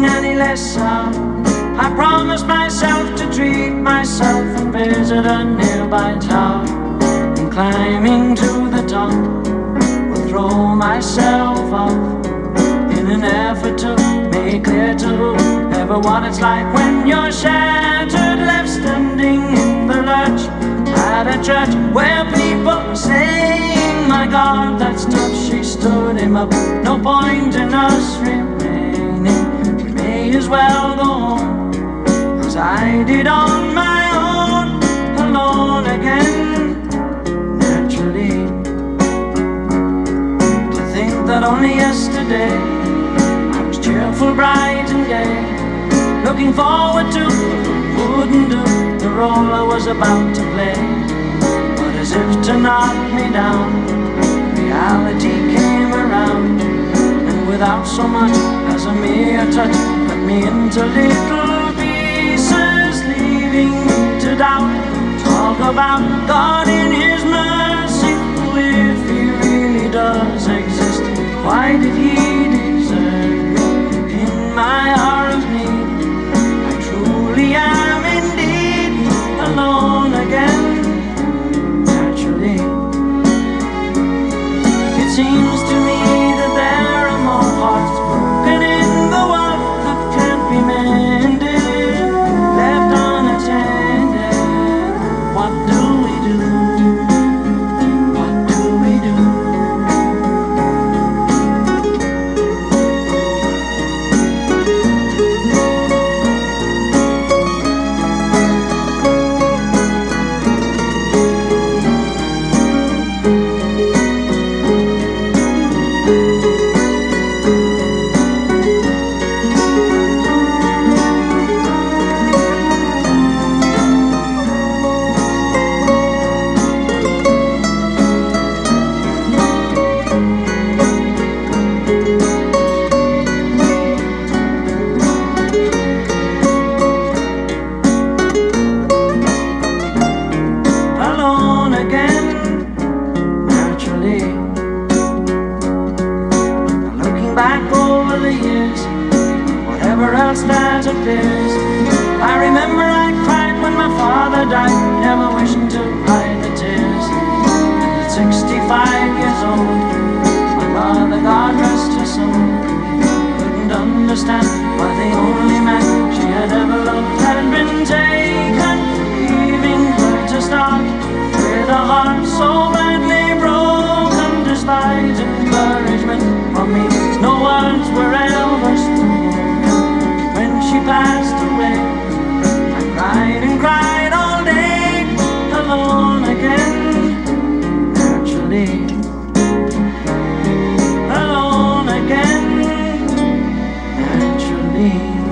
any less sound. I promised myself to treat myself and visit a nearby tower, and climbing to the top will throw myself off in an effort to make clear to whoever what it's like when you're shattered, left standing in the lurch at a church where people were saying, my God, that's tough, she stood him up. No point in us remaining, we may as well go home, as I did on my own, alone again. Naturally, to think that only yesterday I was cheerful, bright and gay, looking forward to wouldn't do the role I was about to play. But as if to knock me down, reality came around, and without so much as a mere touch, cut me into little pieces, leaving me to doubt. Talk about God in His mercy, if He really does exist, why did He desert me in my hour of need? I truly am indeed alone again. Naturally, it seems to me that there are more hearts broken in the world that can't be mended, left unattended. What do we do? What do we do? Alone again, naturally. Looking back over the years, whatever else that appears, I remember I cried when my father died, never wishing to hide the tears. And at 65 years old, my mother, God rest her soul, couldn't understand why the only man she had ever loved had been taken, leaving her to start with a heart so badly broken. Despite encouragement from me, no words were ever spoken. When she passed away, I cried and cried all day, alone again. Naturally, alone again. Naturally.